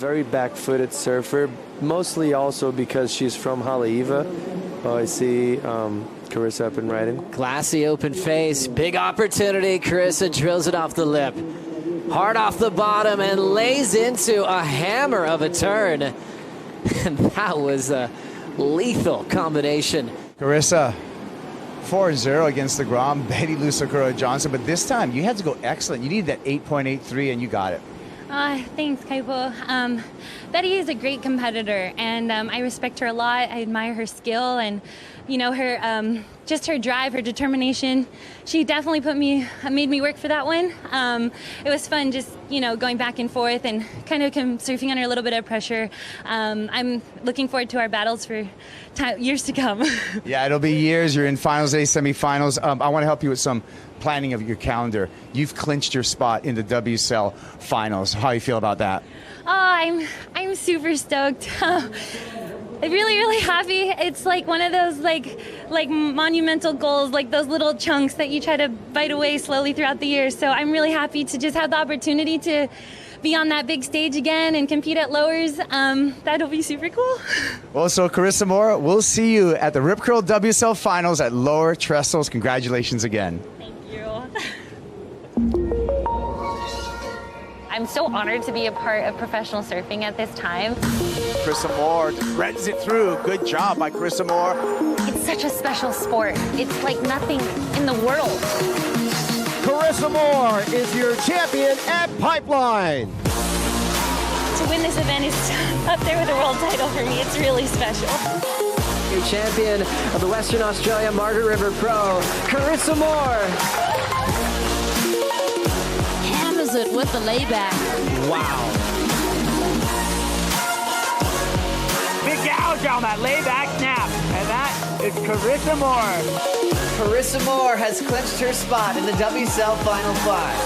very back-footed surfer, mostly also because she's from Haleiwa. Oh, I see Carissa up and riding. Glassy open face, big opportunity. Carissa drills it off the lip. Hard off the bottom and lays into a hammer of a turn. And that was a lethal combination. Carissa, 4-0 against the Grom, Betty Lou Sakura-Johnson, but this time you had to go excellent. You needed that 8.83 and you got it. Thanks, Kaipo. Betty is a great competitor, and I respect her a lot. I admire her skill and, you know, her just her drive, her determination. She definitely made me work for that one. It was fun just, you know, going back and forth and kind of surfing under a little bit of pressure. I'm looking forward to our battles for years to come. Yeah, it'll be years. You're in finals day, semifinals. I want to help you with some planning of your calendar. You've clinched your spot in the WSL finals. How do you feel about that? Oh, I'm super stoked. Really happy. It's like one of those like monumental goals, like those little chunks that you try to bite away slowly throughout the year. So I'm really happy to just have the opportunity to be on that big stage again and compete at lowers. That'll be super cool. Well, so Carissa Moore, we'll see you at the Rip Curl WSL finals at lower trestles. Congratulations again. Thank you. I'm so honored to be a part of professional surfing at this time. Carissa Moore threads it through. Good job by Carissa Moore. It's such a special sport. It's like nothing in the world. Carissa Moore is your champion at Pipeline. To win this event is up there with a world title for me. It's really special. Your champion of the Western Australia Margaret River Pro, Carissa Moore. Hammers it with the layback. Wow. Big gouge on that layback snap, and that is Carissa Moore. Carissa Moore has clinched her spot in the WSL Final Five.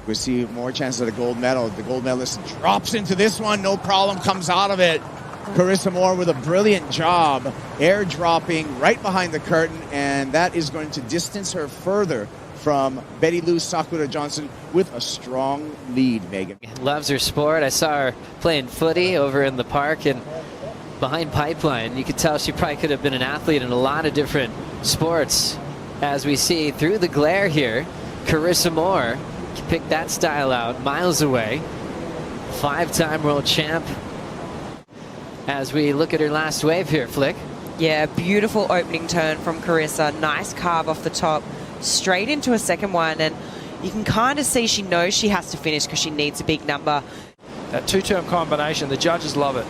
We see more chances of the gold medal. The gold medalist drops into this one, no problem, comes out of it. Carissa Moore with a brilliant job, airdropping right behind the curtain, and that is going to distance her further from Betty Lou Sakura-Johnson with a strong lead, Megan. Loves her sport. I saw her playing footy over in the park and behind Pipeline. You could tell she probably could have been an athlete in a lot of different sports. As we see through the glare here, Carissa Moore picked that style out miles away. 5-time world champ. As we look at her last wave here, Flick. Yeah, beautiful opening turn from Carissa. Nice carve off the top, straight into a second one, and you can kind of see she knows she has to finish because she needs a big number. That two-term combination, the judges love it.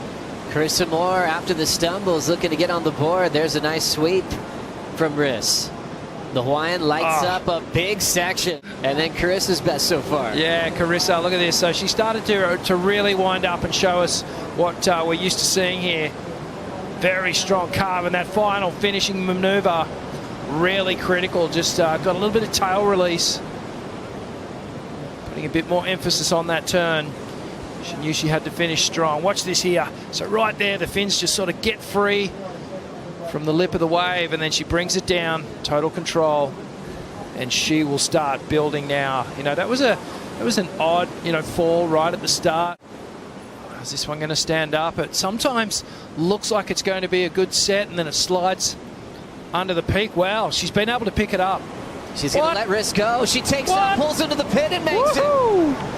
Carissa Moore, after the stumbles, looking to get on the board. There's a nice sweep from Riss. The Hawaiian lights up a big section, and then Carissa's best so far. Yeah, Carissa, look at this. So she started to really wind up and show us what we're used to seeing here. Very strong carve, and that final finishing maneuver, really critical. Just got a little bit of tail release. Putting a bit more emphasis on that turn. She knew she had to finish strong. Watch this here. So right there, the fins just sort of get free from the lip of the wave, and then she brings it down, total control, and she will start building now. You know, that was an odd, you know, fall right at the start. Is this one going to stand up? It sometimes looks like it's going to be a good set, and then it slides under the peak. Wow, she's been able to pick it up. She's going to let Riss go. She takes it, pulls into the pit, and makes it.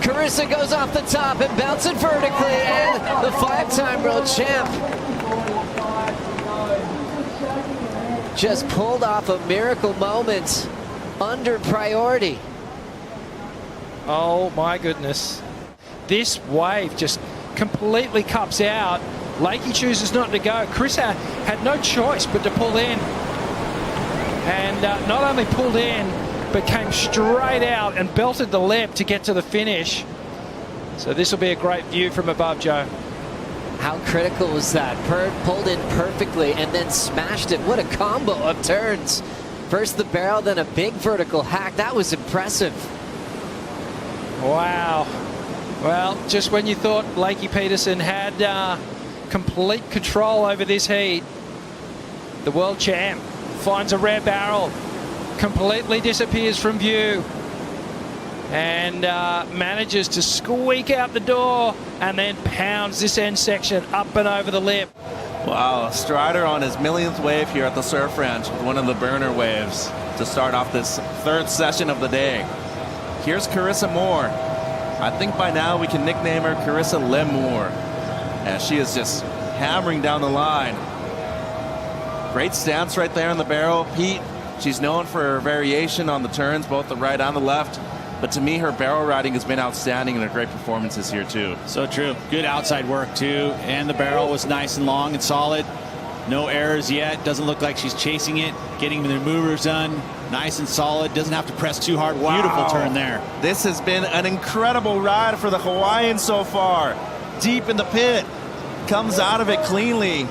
Carissa goes off the top and bounces vertically, and the 5-time world champ just pulled off a miracle moment under priority. Oh my goodness. This wave just completely cups out. Lakey chooses not to go. Carissa had no choice but to pull in. And not only pulled in, but came straight out and belted the lip to get to the finish. So this will be a great view from above, Joe. How critical was that? Pulled in perfectly and then smashed it. What a combo of turns. First the barrel, then a big vertical hack. That was impressive. Wow. Well, just when you thought Lakey Peterson had complete control over this heat, the world champ finds a rare barrel, completely disappears from view. and manages to squeak out the door and then pounds this end section up and over the lip. Wow, Strider on his millionth wave here at the Surf Ranch with one of the burner waves to start off this third session of the day. Here's Carissa Moore. I think by now we can nickname her Carissa Moore, as she is just hammering down the line. Great stance right there in the barrel. Pete, she's known for her variation on the turns, both the right and the left. But to me, her barrel riding has been outstanding in her great performances here, too. So true. Good outside work, too. And the barrel was nice and long and solid. No errors yet. Doesn't look like she's chasing it. Getting the maneuvers done. Nice and solid. Doesn't have to press too hard. Wow. Beautiful turn there. This has been an incredible ride for the Hawaiian so far. Deep in the pit. Comes out of it cleanly.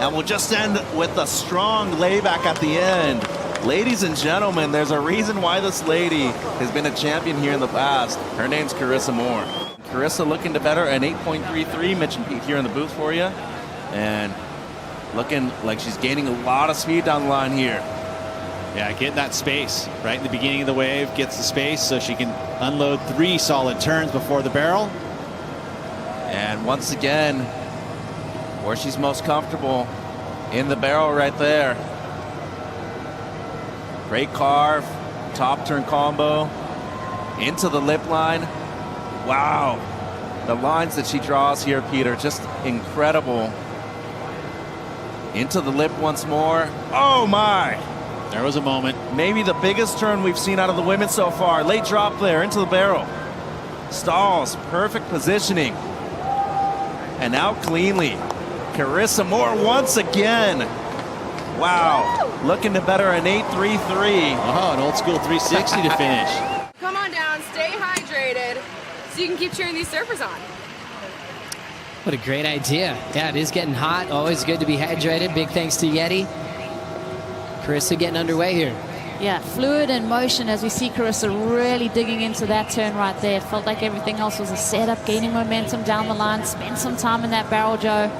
And we'll just end with a strong layback at the end. Ladies and gentlemen, there's a reason why this lady has been a champion here in the past. Her name's Carissa Moore. Carissa looking to better an 8.33. Mitch and Pete here in the booth for you. And looking like she's gaining a lot of speed down the line here. Yeah, getting that space right in the beginning of the wave. Gets the space so she can unload 3 solid turns before the barrel. And once again, where she's most comfortable, in the barrel right there. Great carve, top turn combo, into the lip line. Wow, the lines that she draws here, Peter, just incredible. Into the lip once more. Oh my! There was a moment. Maybe the biggest turn we've seen out of the women so far. Late drop there, into the barrel. Stalls, perfect positioning. And out cleanly. Carissa Moore once again. Wow, looking to better an 8.33. Oh, an old school 360 to finish. Come on down, stay hydrated, so you can keep cheering these surfers on. What a great idea. Yeah, it is getting hot. Always good to be hydrated. Big thanks to Yeti. Carissa getting underway here. Yeah, fluid and motion as we see Carissa really digging into that turn right there. It felt like everything else was a setup, gaining momentum down the line. Spend some time in that barrel, Joe.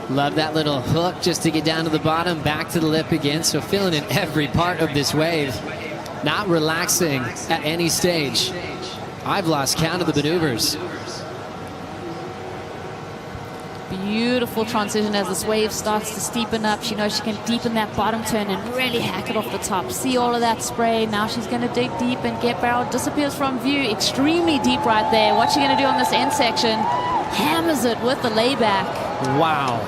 Love that little hook just to get down to the bottom, back to the lip again. So feeling in every part of this wave. Not relaxing at any stage. I've lost count of the maneuvers. Beautiful transition as this wave starts to steepen up. She knows she can deepen that bottom turn and really hack it off the top. See all of that spray. Now she's going to dig deep and get barrel. Disappears from view. Extremely deep right there. What's she going to do on this end section? Hammers it with the layback. Wow.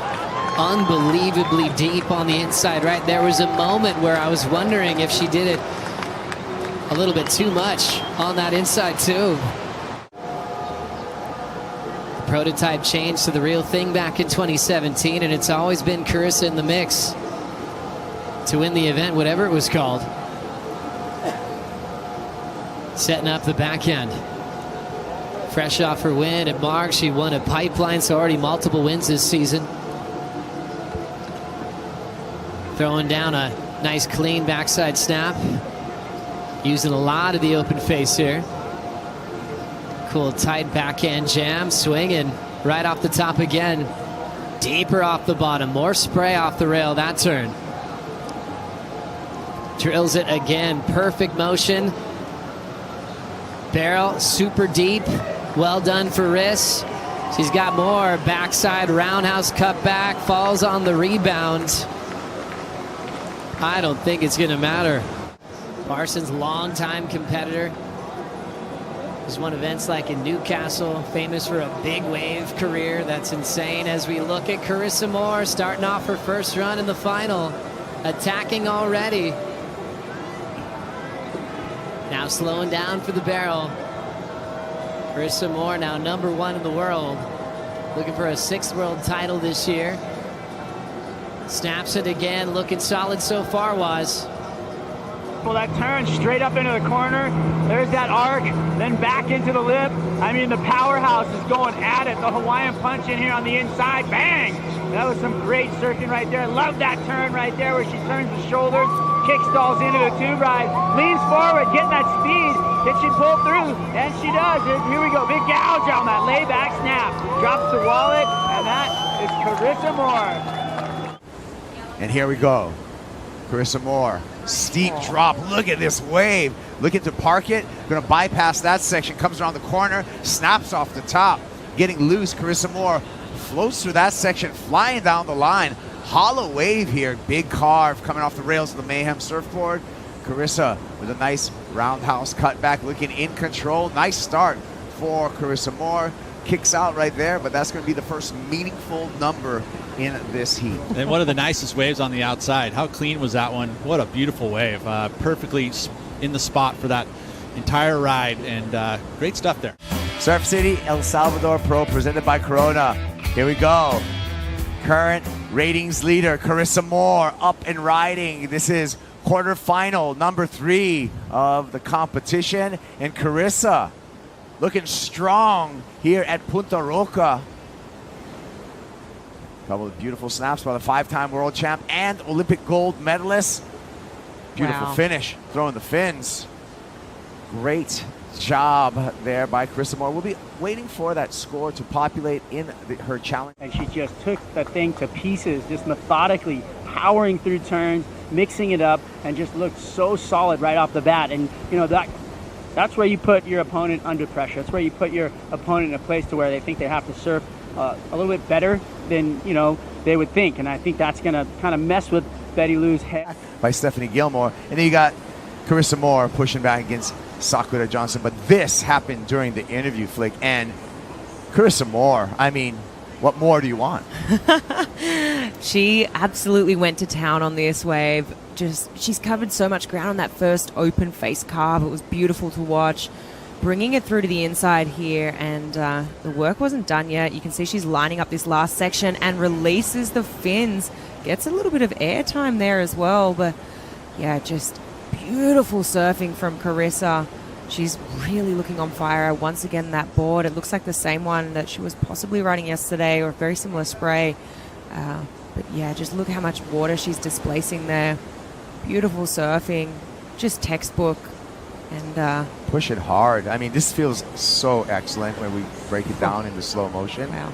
Unbelievably deep on the inside, right? There was a moment where I was wondering if she did it a little bit too much on that inside tube. The prototype changed to the real thing back in 2017, and it's always been Carissa in the mix to win the event, whatever it was called. Setting up the back end. Fresh off her win at Mark, she won at Pipeline, so already multiple wins this season. Throwing down a nice clean backside snap. Using a lot of the open face here. Cool tight backhand jam, swinging right off the top again. Deeper off the bottom, more spray off the rail that turn. Drills it again, perfect motion. Barrel super deep. Well done for Riss. She's got more. Backside roundhouse cut back. Falls on the rebound. I don't think it's going to matter. Parsons, longtime competitor. Has won events like in Newcastle. Famous for a big wave career. That's insane as we look at Carissa Moore starting off her first run in the final. Attacking already. Now slowing down for the barrel. Carissa Moore now #1 in the world. Looking for a 6th world title this year. Snaps it again, looking solid so far, Waz. Well, that turn straight up into the corner. There's that arc, then back into the lip. I mean, the powerhouse is going at it. The Hawaiian punch in here on the inside. Bang! That was some great surfing right there. Love that turn right there where she turns the shoulders, kick stalls into the tube ride, leans forward, getting that speed. Can she pull through? And she does. Here we go. Big gouge on that layback snap. Drops the wallet, and that is Carissa Moore. And here we go. Carissa Moore, steep drop. Look at this wave. Looking to park it. Going to bypass that section. Comes around the corner. Snaps off the top. Getting loose. Carissa Moore floats through that section, flying down the line. Hollow wave here. Big carve coming off the rails of the Mayhem surfboard. Carissa with a nice roundhouse cutback, looking in control. Nice start for Carissa Moore. Kicks out right there, but that's going to be the first meaningful number in this heat. And one of the nicest waves on the outside. How clean was that one? What a beautiful wave. Perfectly in the spot for that entire ride, and great stuff there. Surf City El Salvador Pro presented by Corona. Here we go. Current ratings leader Carissa Moore up and riding. This is quarterfinal number 3 of the competition, and Carissa looking strong here at Punta Roca. Couple of beautiful snaps by the 5-time world champ and Olympic gold medalist. Beautiful finish, throwing the fins. Great job there by Carissa Moore. We'll be waiting for that score to populate in her challenge. And she just took the thing to pieces, just methodically powering through turns, mixing it up, and just looked so solid right off the bat. And you know, that's where you put your opponent under pressure. That's where you put your opponent in a place to where they think they have to surf a little bit better than they would think. And I think that's going to kind of mess with Betty Lou's head. By Stephanie Gilmore. And then you got Carissa Moore pushing back against Sakura Johnson. But this happened during the interview, Flick. And Carissa Moore, I mean, what more do you want? She absolutely went to town on this wave. She's covered so much ground on that first open face carve. It was beautiful to watch. Bringing it through to the inside here, and the work wasn't done yet. You can see she's lining up this last section and releases the fins. Gets a little bit of airtime there as well, but yeah, just beautiful surfing from Carissa. She's really looking on fire. Once again, that board, it looks like the same one that she was possibly riding yesterday, or a very similar spray. But yeah, just look how much water she's displacing there. Beautiful surfing, just textbook. And push it hard. I mean, this feels so excellent when we break it down into slow motion. Wow.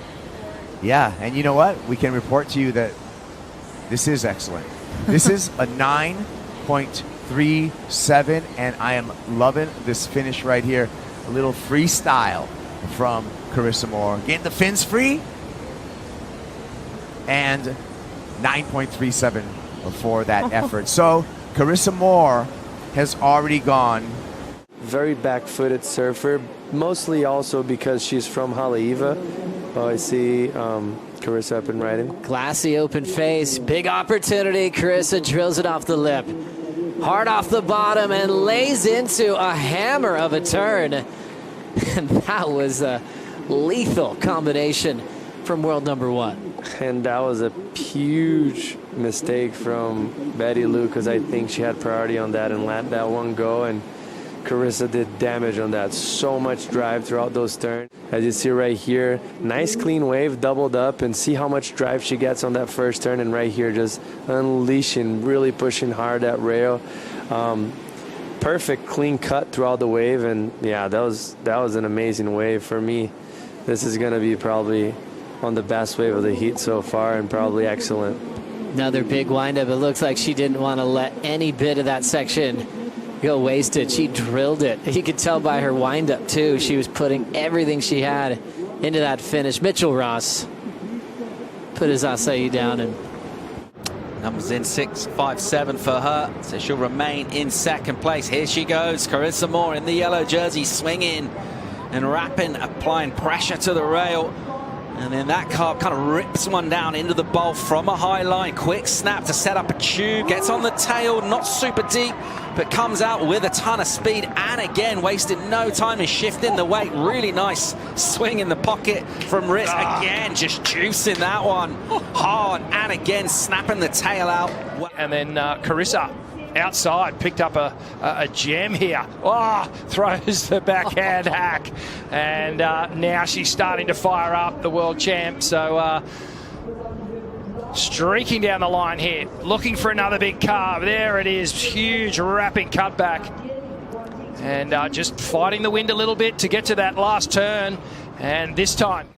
Yeah, and you know what? We can report to you that this is excellent. This is a 9.37, and I am loving this finish right here. A little freestyle from Carissa Moore. Getting the fins free, and 9.37 for that effort. So Carissa Moore has already gone. Very back-footed surfer, mostly also because she's from Haleiwa. Oh, I see Carissa up and riding. Glassy open face, big opportunity. Carissa drills it off the lip. Hard off the bottom and lays into a hammer of a turn. And that was a lethal combination from world number 1. And that was a huge mistake from Betty Lou, because I think she had priority on that and let that one go, and Carissa did damage on that. So much drive throughout those turns. As you see right here, nice clean wave, doubled up, and see how much drive she gets on that first turn, and right here just unleashing, really pushing hard that rail. Perfect clean cut throughout the wave, and yeah, that was an amazing wave. For me, this is going to be probably on the best wave of the heat so far, and probably excellent. Another big windup. It looks like she didn't want to let any bit of that section go wasted. She drilled it. You could tell by her windup too. She was putting everything she had into that finish. Mitchell Ross put his acai down, and numbers in 6.57 for her, so she'll remain in second place. Here she goes, Carissa Moore in the yellow jersey, swinging and wrapping, applying pressure to the rail. And then that carve kind of rips one down into the bowl from a high line. Quick snap to set up a tube. Gets on the tail, not super deep, but comes out with a ton of speed. And again, wasted no time in shifting the weight. Really nice swing in the pocket from Ritz. Again, just juicing that one hard. And again, snapping the tail out. And then Carissa outside picked up a gem here. Throws the backhand hack, and now she's starting to fire up, the world champ. So streaking down the line here, looking for another big carve. There it is, huge wrapping cutback, and just fighting the wind a little bit to get to that last turn. And this time